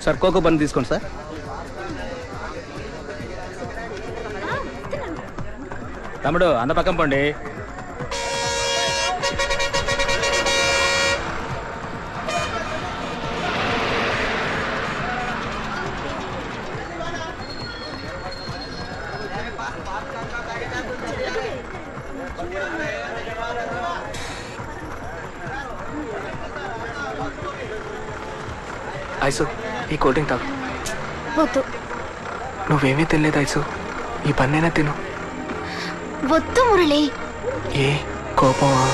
Sir cocoa bun తీసుకోండి sir. తమ్ముడు అన్న పక్కన పండి. ఐసు, ఈ కూల్ డ్రింక్ తాగు. వద్దు. నువ్వేమీ తినలేదు ఐసు, ఈ పన్నైనా తిను. వద్దు మురళి. ఏ కోపమా?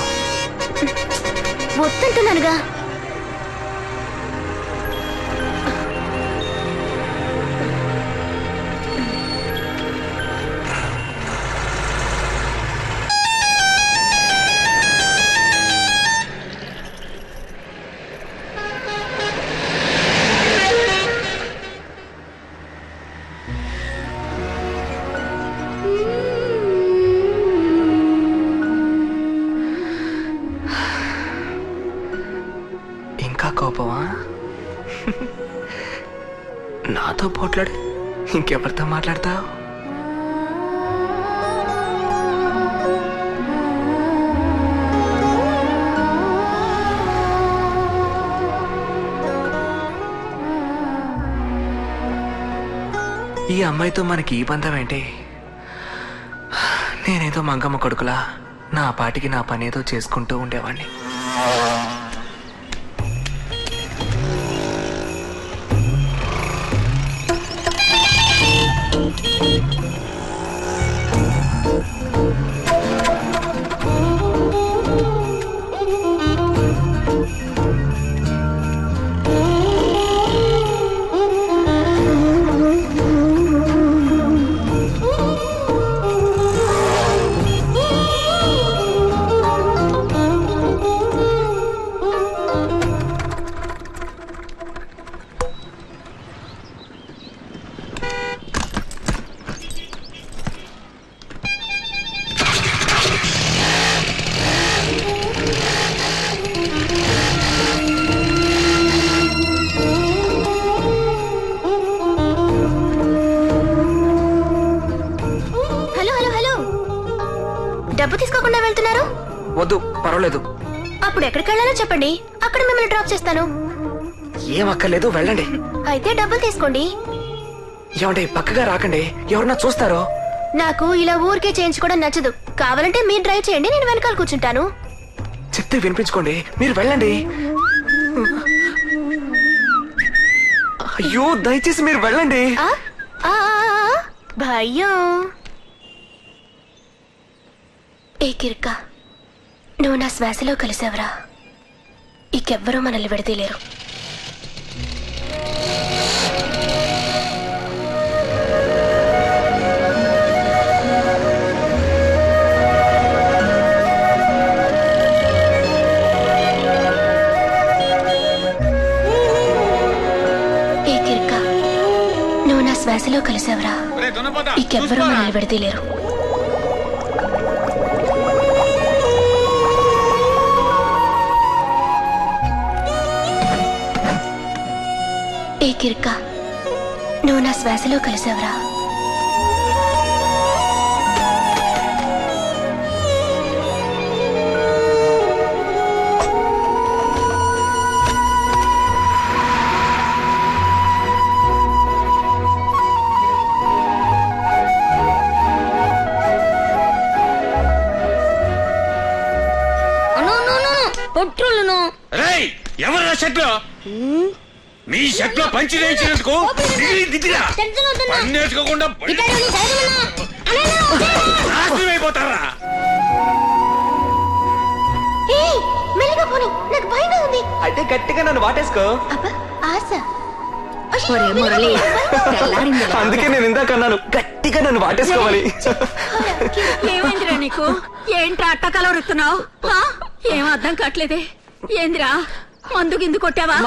వద్దంటున్నానుగా. ఇంకా కోపమా? నాతో పోట్లాడు, ఇంకెవరితో మాట్లాడతావు? ఈ అమ్మాయితో మనకి ఈ బంధం ఏంటి? నేనేదో మంగమ్మ కొడుకులా నా పాటికి నా పనేదో చేసుకుంటూ ఉండేవాణ్ణి. డబ్బు తీసుకోకుండా వెళ్తున్నారు? వద్దు, పర్వాలేదు. అప్పుడు ఎక్కడికి వెళ్ళాలో చెప్పండి, అక్కడ మిమ్మల్ని డ్రాప్ చేస్తాను. ఏం అక్కర్లేదు, వెళ్ళండి. అయితే డబ్బులు తీసుకోండి. ఏమంటే పక్కగా రాకండి, ఎవరన్నా చూస్తారో. నాకు ఇలా ఊరికే చేయించుకోవడం నచ్చదు. కావాలంటే మీరు డ్రైవ్ చేయండి, నేను వెనకాల కూర్చుంటాను. చెప్తే వినిపించుకోండి, మీరు వెళ్ళండి. అయ్యో దయచేసి మీరు వెళ్ళండి. భయం. ఏ కిర్క, నువ్వు నా శ్వాసలో కలిసావరా. ఇకెవ్వరూ మనల్ని విడదీయలేరు. ఏ కిర్క, నువ్వు నా శ్వాసలో కలిసావరా. ఇకెవ్వరూ మనల్ని విడదీయలేరు. ఏ కిర్క, నువ్వు నా శ్వాసలో కలిసావరా. పొట్రులను ఎవరా షర్ట్లో? మీ షర్ట్లో పంచి వేయించినందుకు నేర్చుకోకుండా అయిపోతారా? అయితే గట్టిగా నన్ను వాటేసుకో. అందుకే నేను ఇందాక అన్నాను, గట్టిగా నన్ను వాటేసుకోవాలి. ఏమైందిరా నీకు? ఏంట్రా అట్టకలవరుతున్నావు? ఏం అర్థం కావట్లేదే. ఏందిరా, మందు గిందు కొట్టావా?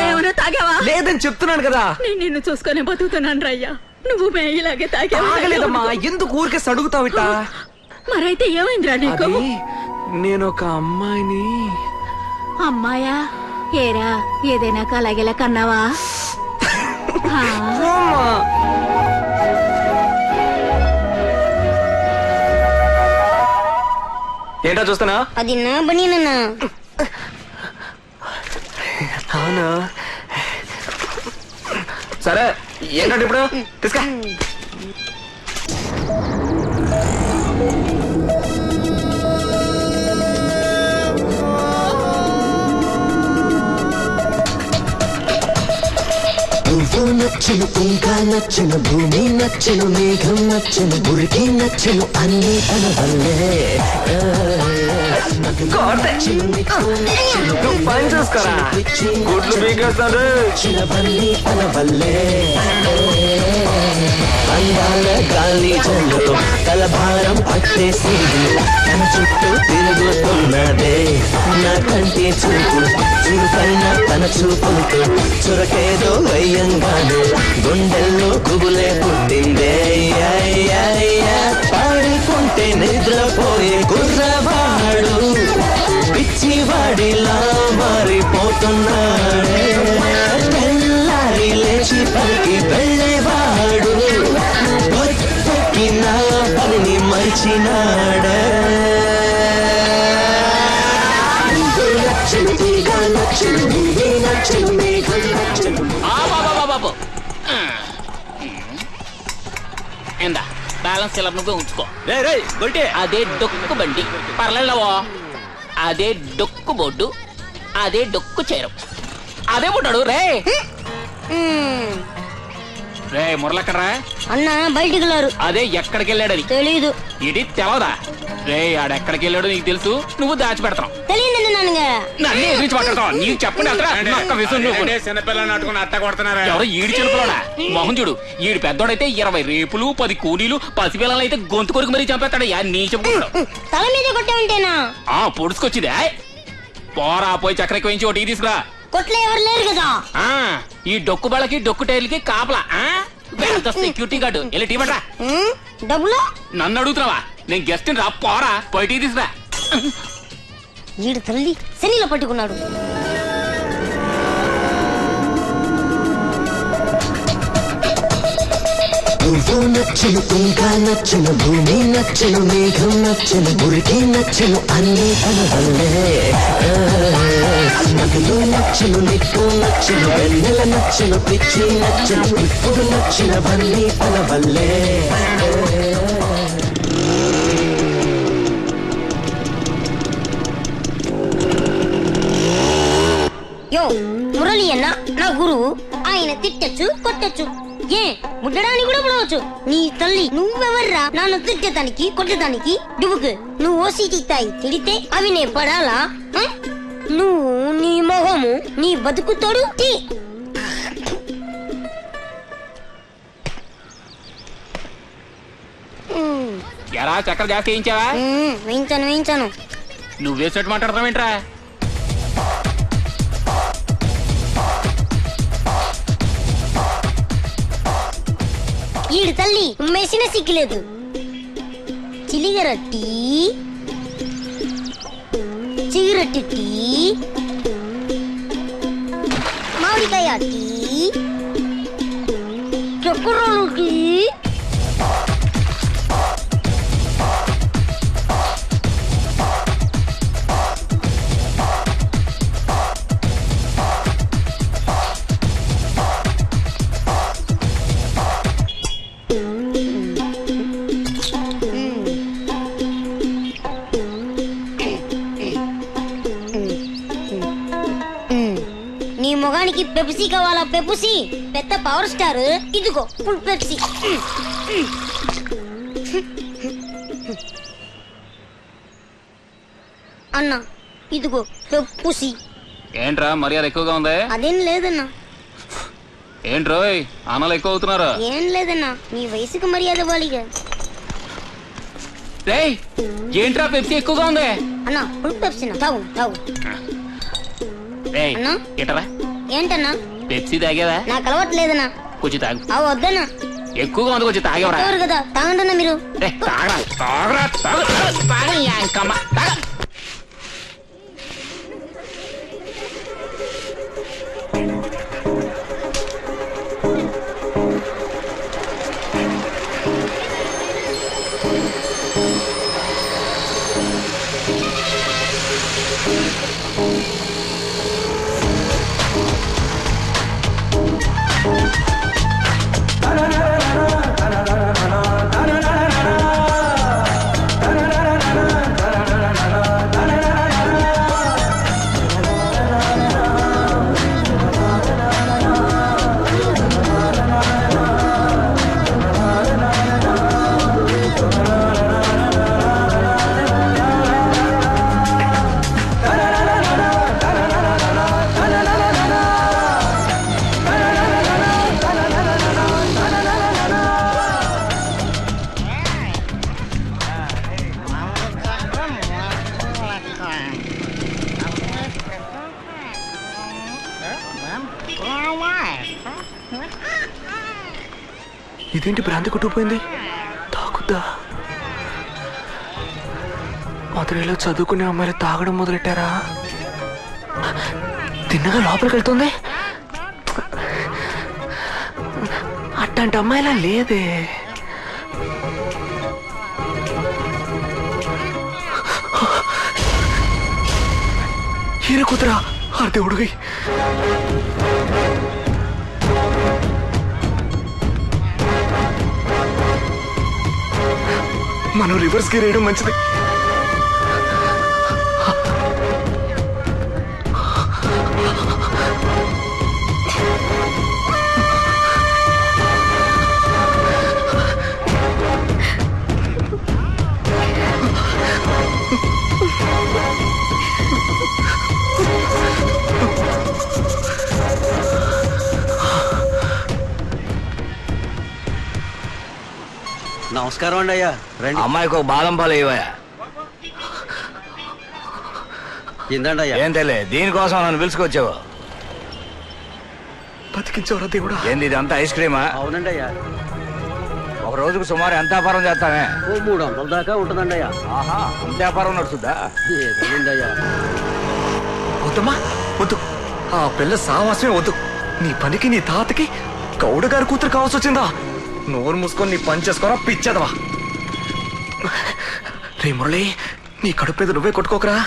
ఏమైనా తాగావా? లేదని చెప్తున్నాను కదా. నేను నిన్ను చూసుకొని బతుకుతున్నాను రయ్యా. నువ్వు ఇలాగే తాగలేదమ్మా. ఎందుకు ఊరికే సడుగుతావు ఇట్టా? మరైతే ఏమైందిరా నీకు? నేను ఒక అమ్మాయిని. అమ్మాయా? ఏరా, ఏదైనా కలాగేలా కన్నావా? ఏంటో చూస్తున్నా? అది నా బనీనన్నా. అవును. సరే ఏంటంటే ఇప్పుడు తీసుకా. నువ్వు నచ్చను, ఇంకా నచ్చను, భూమి నచ్చను, మేఘం నచ్చను, గురికి నచ్చను, అన్ని తన వల్లే. పని చూసుకోరా, గుడ్లు పీకేస్తాడు. చిన్నవన్నీ తన వల్లే. అందాల గాలి జల్లుతో తలభారం పట్టేసి తన చుట్టూ తిరుగుతున్నదే నా కంటి చూపు. చురుకైన తన చూపులతో చురకేదో వయ్యంగానే గుండెల్లో గుబులే పుట్టిందే. పాడుకుంటే నిద్రపోయే కుర్రవాడు పిచ్చివాడిలా మారిపోతున్నాడే. తెల్లారి లేచి పలికి వెళ్ళేవాడు ఒత్తకి నా పని మరిచినాడే. నచ్చను, తీగ నచ్చను, భూమి నచ్చను, మేఘం నచ్చను. బాబు ఎందా బ్యాలెన్స్ ఇలా నువ్వే ఉంచుకో. అదే డొక్కు బండి పర్లేవో, అదే డొక్కు బొడ్డు, అదే డొక్కు చేరం, అదే పుట్టాడు రే. రే మురళక్కడరా అన్న బయటికి వెళ్ళారు. అదే ఎక్కడికి వెళ్ళాడని తెలీదు. ఇది తెలవదా? రే ఆడెక్కడికి వెళ్ళాడో నీకు తెలుసు, నువ్వు దాచిపెడతావు. తెలియదండి నాన్నగా. నన్ను ఎదిరించి మాట్లాడతావు. నీకు చెప్పండి చిన్నపిల్ల నాటుకుని అట్ట కొడుతున్నారా? ఎవరో ఈడి చిన్నపిల్లడా మొహం చూడు. ఈడు పెద్దోడైతే 20 రేపులు 10 కూలీలు, పసిపిల్లలైతే గొంతు కొరికి మరీ చంపేస్తాడు. నీ చెప్పుకుంటాడు. తల మీద కొట్టామంటేనా? పొడుచుకొచ్చిదే. పోరా పోయి చక్కెర వేయించి ఒకటి తీసుకురా. కొట్లో ఎవరు లేరు కదా. ఈ డొక్కు బళ్ళకి డొక్కు టైర్లకి కాపలా సెక్యూరిటీ గార్డు. వెళ్ళి టీ పట్రా. డబ్బులు నన్ను అడుగుతున్నావా? నేను గెస్ట్ రా. పోరా పోయి టీ తీసుకురా. ఈడు తల్లి శనిలో పట్టుకున్నాడు. నువ్వు నచ్చను, ఇంకా నచ్చను, భూమి నచ్చను, మేఘం నచ్చను, గురికి నచ్చను, అన్ని తన వల్లే. నగలు నచ్చను, నిప్పు నచ్చను, వెన్నెల నచ్చను, పిచ్చి నచ్చను, ఇప్పుడు నచ్చినవన్నీ తన వల్లే. యో మురళి అన్న నా గురువు. ఆయన తిట్టచ్చు కొట్టచ్చు, ఏ ముట్టడానికి కూడా పడవచ్చు. నీ తల్లి నువ్వెవర్రా నన్ను తిట్టేదానికి కొట్టడానికి? డుబుకు నువ్వు ఓసీటీ తాయి తిడితే అవి నే పడాలా? నువ్వు నీ మొహము నీ బతుకుతాడు టీ. ఎరా చక్కెర జాస్తి వేయించావా? వేయించాను వేయించాను. నువ్వు వేసినట్టు మాట్లాడతావేంట్రా? ఈడు తల్లి ఉమ్మేసిన సిగ్గులేదు. చిలిగరట్టి చిగురట్టి టీ, మామిడికాయ టీ, చక్కెరలు టీ. నీ మొగానికి పెప్సీ కావాలా? పెప్సీ పెద్ద పవర్ స్టార్. ఇదిగో ఫుల్ పెప్సీ. అన్నా ఇదిగో పెప్సీ. ఏంట్రా మర్యాద ఎక్కువగా ఉంది? అదేం లేదన్నా. ఏంట్రోయ్ అన్నలు ఎక్కువ అవుతున్నారా? ఏం లేదన్నా, నీ వయసుకు మర్యాద వాలిగా. రేయ్ ఏంట్రా పెప్సీ ఎక్కువగా ఉంది? అన్నా ఫుల్ పెప్సీ తాగు తాగు. రేయ్ అన్నా ఇటరా. ఏంటన్నా? పెప్సీ తాగేవా? నాకు అలవాట్లేదన్నా. కొంచెం తాగు. అవి వద్దన్నా, ఎక్కువగా ఉంది, కొంచెం తాగేవరా? ఎవరు కదా తాగండన్నా మీరు. తాగరా తాగరా తాగ. ఇదేంటి భ్రాంతి కొట్టుకుపోయింది? తాగుద్దా? మధురైలో చదువుకునే అమ్మాయిలు తాగడం మొదలెట్టారా? తిన్నగా లోపలికి వెళ్తుంది. అట్లాంటి అమ్మాయిలా లేదే. హీరో కుదరా అదే ఉడుగై. మనం రివర్స్ గేర్ వేయడం మంచిది. నమస్కారం అండి అయ్యా. రండి. అమ్మాయికి ఒక బాదం పాలు ఇవ్వయా. ఇందండి అయ్యా. ఏం తెలియ దీనికోసం నన్ను పిలుచుకొచ్చావు. బతికించవరా దేవుడా. ఏంది ఇదంతా ఐస్ క్రీమా? అవునండి అయ్యా. ఒక రోజుకు సుమారు ఎంత వ్యాపారం చేస్తామే? ఓ 300 దాకా ఉంటుందండి అయ్యా. ఆహా, అంత వ్యాపారం నడుస్తుందా? ఏదండి అయ్యా. వద్దమ్మా వద్దు. ఆ పిల్ల సావాసమే వద్దు. నీ పనికి నీ తాతకి గౌడ గారి కూతురు కావాల్సి వచ్చిందా? నోరు మూసుకొని నీ పని చేసుకోరా పిచ్చదవా. రే మురళి, నీ కడుపు మీద నువ్వే కొట్టుకోకరా.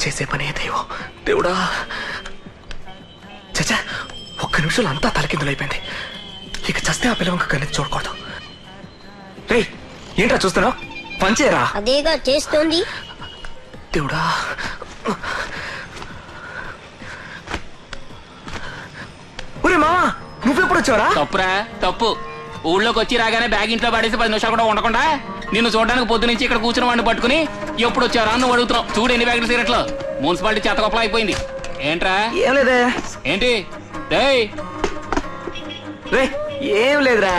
చేసే పనే దైవం. దేవుడా చచ్చా, ఒక్క నిమిషంలో అంతా తలకిందులైపోయింది. ఇక చస్తే ఆ పిల్లవంక కన్నెత్తి చూడకూడదు. రే ఏంట్రా చూస్తున్నావు? పంచేరా. అదేగా చేస్తోంది. దేవుడా ఒరే మావా, నువ్వెప్పుడు వచ్చావరా? తప్పురా తప్పు. ఊళ్ళోకి వచ్చి రాగానే బ్యాగ్ ఇంట్లో పడేసి 10 నిమిషాలు కూడా ఉండకుండా నిన్ను చూడడానికి పొద్దు నుంచి ఇక్కడ కూర్చుని వాడిని పట్టుకుని ఎప్పుడు వచ్చారా నువ్వు అడుగుతున్నావు. చూడు ఎన్ని బ్యాగులు సిగరెట్లు. మున్సిపాలిటీ చెత్తకొప్పలు అయిపోయింది. ఏంట్రా? ఏం లేదే. ఏంటి రేయ్? రే ఏం లేదురా.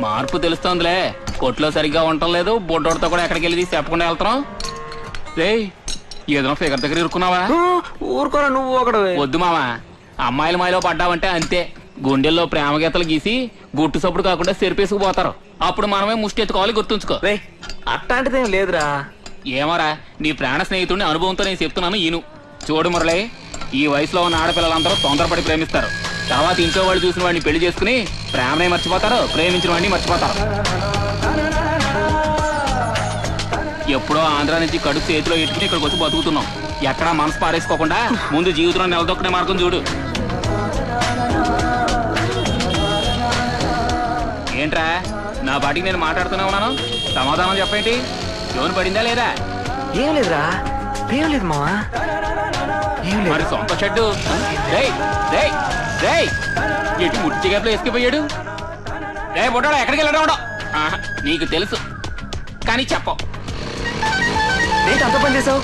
మార్పు తెలుస్తోందిలే. కొట్లో సరిగ్గా ఉండటం లేదు. బొడ్డోడితో కూడా ఎక్కడికి వెళ్ళి చెప్పకుండా వెళ్తున్నావు. రేయ్ ఏదైనా ఫిగర్ దగ్గర ఇరుక్కున్నావా? ఊరుకోరా నువ్వు ఒకడు. వద్దు మావా, అమ్మాయిల మాయలో పడ్డావంటే అంతే. గుండెల్లో ప్రేమ గీతలు గీసి గుట్టు సప్పుడు కాకుండా సెరిపేసుకుపోతారు. అప్పుడు మనమే ముష్టి ఎత్తుకోవాలి, గుర్తుంచుకో. రే అట్లాంటిదేం లేదురా. ఏమోరా, నీ ప్రాణ స్నేహితుడిని అనుభవంతో నేను చెప్తున్నాను ఈను. చూడు మురళి, ఈ వయసులో ఉన్న ఆడపిల్లలందరూ తొందరపడి ప్రేమిస్తారు. తర్వాత ఇంట్లో వాళ్ళు చూసిన వాడిని పెళ్లి చేసుకుని ప్రేమనే మర్చిపోతారు, ప్రేమించిన వాడిని మర్చిపోతారు. ఎప్పుడో ఆంధ్రా నుంచి కడుపు చేతిలో ఎట్టుకుని ఇక్కడికి వచ్చి బతుకుతున్నాం. ఎక్కడా మనసు పారేసుకోకుండా ముందు జీవితంలో నిలదొక్కునే మార్గం చూడు. ఏంట్రా నా పాటికి నేను మాట్లాడుతూనే ఉన్నాను, సమాధానం చెప్పేంటి? లోన్ పడిందా లేదా? ఏం లేదురా. ఏం లేదు మావా, ఏం లేదు. మరి సొంత షెడ్డు ఎటు ముట్టి గ్యాప్లో వేసుకుపోయాడు. రే బొడ్డాడు ఎక్కడికి వెళ్ళడం? నీకు తెలుసు కానీ చెప్పవు. ఏంటి అంత పని చేసావు?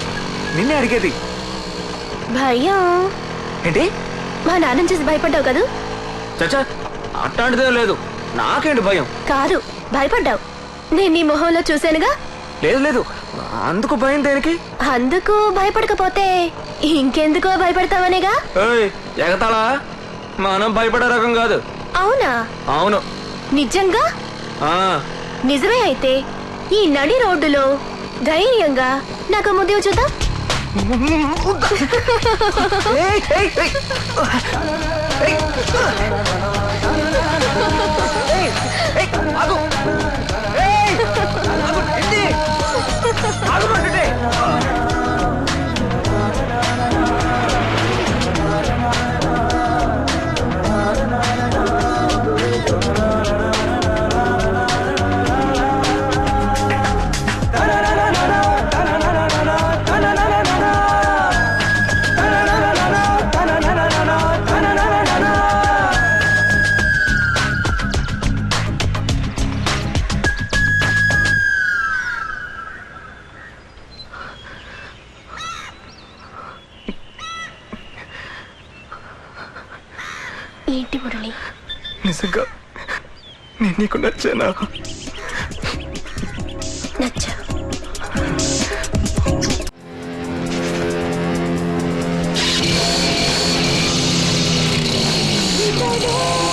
నిన్నే అడిగేది. భయం. ఏంటి? మా నాన్న చూసి భయపడ్డావు కదూ? చచ్చా అట్లాంటిదే లేదు. నాకేంటి భయం? కాదు, భయపడ్డావు. నేను నీ మొహంలో చూశానుగా. లేదు లేదు, అందుకు భయం దేనికి? అందుకు భయపడకపోతే ఇంకెందుకో భయపడతావనేగా. ఎగతాళా? మనం భయపడే రకం కాదు. అవునా? అవును. నిజంగా? నిజమే అయితే ఈ నడి రోడ్డులో ధైర్యంగా నాకు ముద్దు చూద్దాం. ఏంటి మురళి? నిజంగా నేను నీకు నచ్చానా? నచ్చా. నీ